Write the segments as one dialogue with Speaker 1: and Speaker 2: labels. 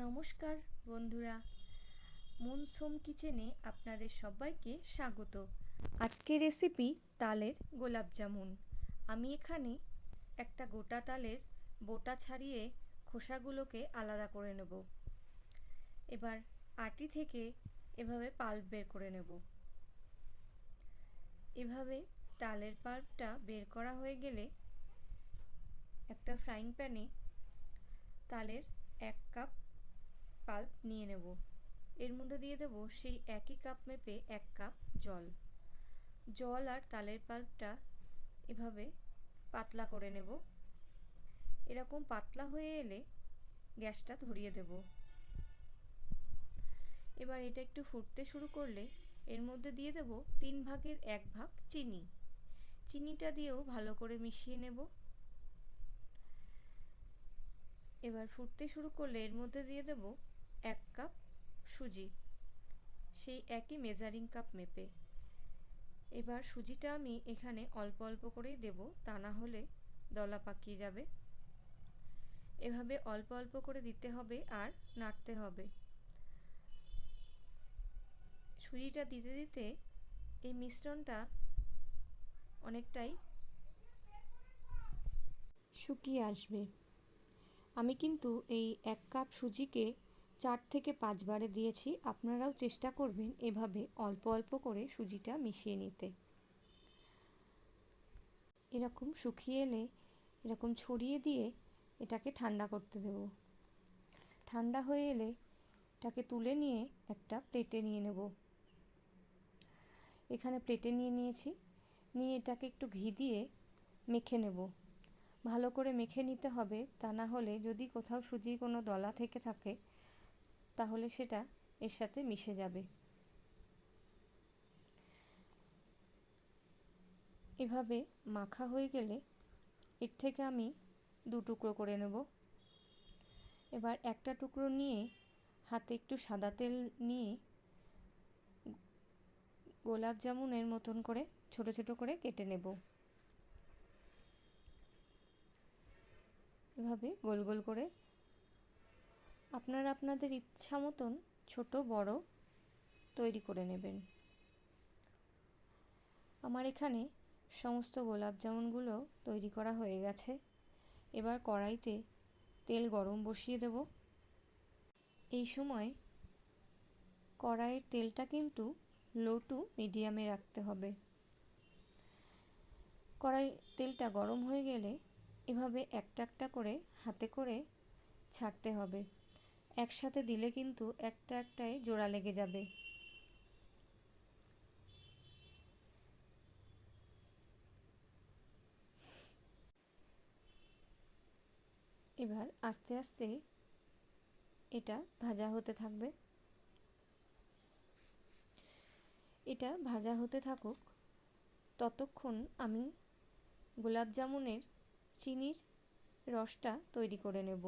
Speaker 1: নমস্কার বন্ধুরা, moons home কিচেনে আপনাদের সবাইকে স্বাগত। আজকের রেসিপি তালের গোলাপ জামুন। আমি এখানে একটা গোটা তালের বোটা ছাড়িয়ে খোসাগুলোকে আলাদা করে নেব। এবার আটি থেকে এভাবে পাল্প বের করে নেব। এভাবে তালের পাল্পটা বের করা হয়ে গেলে একটা ফ্রাইং প্যানে তালের 1 কাপ পাল্প নিয়ে নেব। এর মধ্যে দিয়ে দেব সেই একই কাপ মেপে 1 কাপ জল আর তালের পাল্পটা এভাবে পাতলা করে নেব। এরকম পাতলা হয়ে এলে গ্যাসটা ধরিয়ে দেব। এবার এটা একটু ফুটতে শুরু করলে এর মধ্যে দিয়ে দেব 3 ভাগের 1 ভাগ চিনি। চিনিটা দিয়েও ভালো করে মিশিয়ে নেব। এবার ফুটতে শুরু করলে এর মধ্যে দিয়ে দেব 1 কাপ সুজি, সেই একই মেজারিং কাপ মেপে। এবার সুজিটা আমি এখানে অল্প অল্প করেই দেব, তা না হলে দলা পাকিয়ে যাবে। এভাবে অল্প অল্প করে দিতে হবে আর নাড়তে হবে। সুজিটা দিতে দিতে এই মিশ্রণটা অনেকটাই শুকিয়ে আসবে। আমি কিন্তু এই 1 কাপ সুজিকে 4 থেকে 5 বারে দিয়েছি। আপনারাও চেষ্টা করবেন এভাবে অল্প অল্প করে সুজিটা মিশিয়ে নিতে। এরকম শুকিয়ে এলে এরকম ছড়িয়ে দিয়ে এটাকে ঠান্ডা করতে দেব। ঠান্ডা হয়ে এলে এটাকে তুলে নিয়ে একটা প্লেটে নিয়ে নেব। এখানে প্লেটে নিয়ে নিয়েছি। নিয়ে এটাকে একটু ঘি দিয়ে মেখে নেব। ভালো করে মেখে নিতে হবে, তা না হলে যদি কোথাও সুজির কোনো দলা থেকে থাকে তাহলে সেটা এর সাথে মিশে যাবে। এভাবে মাখা হয়ে গেলে এর থেকে আমি 2 টুকরো করে নেব। এবার একটা টুকরো নিয়ে হাতে একটু সাদা তেল নিয়ে গোলাপ জামুনের মতন করে ছোট ছোট করে কেটে নেব। এভাবে গোল গোল করে আপনারা আপনাদের ইচ্ছা মতন ছোট বড় তৈরি করে নেবেন। আমার এখানে সমস্ত গোলাপ জামুনগুলো তৈরি করা হয়ে গেছে। এবার কড়াইতে তেল গরম বসিয়ে দেব। এই সময় কড়াইয়ের তেলটা কিন্তু লো টু মিডিয়ামে রাখতে হবে। কড়াই তেলটা গরম হয়ে গেলে এভাবে একটা একটা করে হাতে করে ছাড়তে হবে। একসাথে দিলে কিন্তু একটা একটায় জোড়া লেগে যাবে। এবার আস্তে আস্তে এটা ভাজা হতে থাকবে। এটা ভাজা হতে থাকুক, ততক্ষণ আমি গোলাপ জামুনের চিনির রসটা তৈরি করে নেব।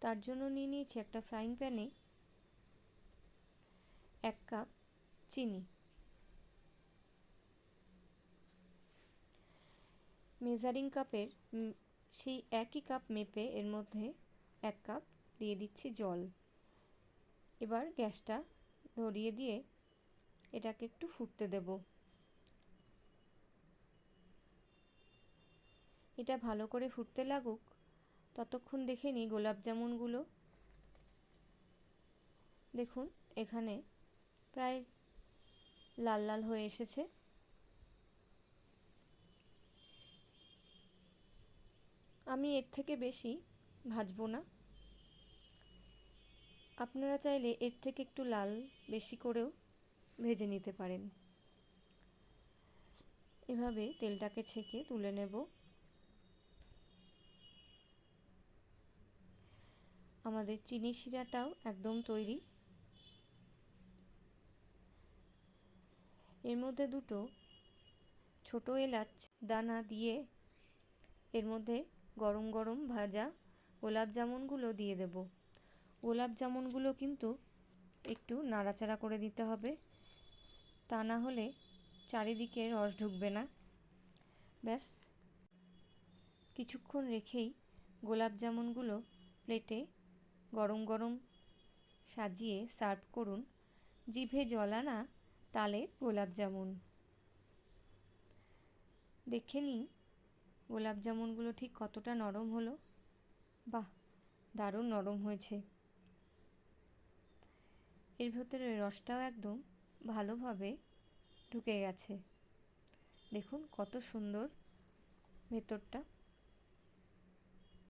Speaker 1: তার জন্য নিয়ে নিয়েছি একটা ফ্রাইং প্যানে 1 কাপ চিনি। মেজারিং কাপের সেই একই কাপ মেপে এর মধ্যে 1 কাপ দিয়ে দিচ্ছি জল। এবার গ্যাসটা ধরিয়ে দিয়ে এটাকে একটু ফুটতে দেব। এটা ভালো করে ফুটতে লাগুক, ততক্ষণ দেখে নিই গোলাপ জামুনগুলো। দেখুন এখানে প্রায় লাল লাল হয়ে এসেছে। আমি এর থেকে বেশি ভাজবো না। আপনারা চাইলে এর থেকে একটু লাল বেশি করেও ভেজে নিতে পারেন। এভাবে তেলটাকে ছেঁকে তুলে নেব। আমাদের চিনি শিরাটাও একদম তৈরি। এর মধ্যে 2টো ছোট এলাচ দানা দিয়ে এর মধ্যে গরম গরম ভাজা গোলাপ জামুনগুলো দিয়ে দেব। গোলাপ জামুনগুলো কিন্তু একটু নাড়াচাড়া করে দিতে হবে, তা না হলে চারিদিকে রস ঢুকবে না। ব্যাস কিছুক্ষণ রেখেই গোলাপ জামুনগুলো প্লেটে গরম গরম সাজিয়ে সার্ভ করুন জিভে জল আনা তালের গোলাপ জামুন। দেখে নিন গোলাপ জামুনগুলো ঠিক কতটা নরম হলো। বাহ, দারুণ নরম হয়েছে। এর ভেতরে রসটাও একদম ভালোভাবে ঢুকে গেছে। দেখুন কত সুন্দর ভেতরটা।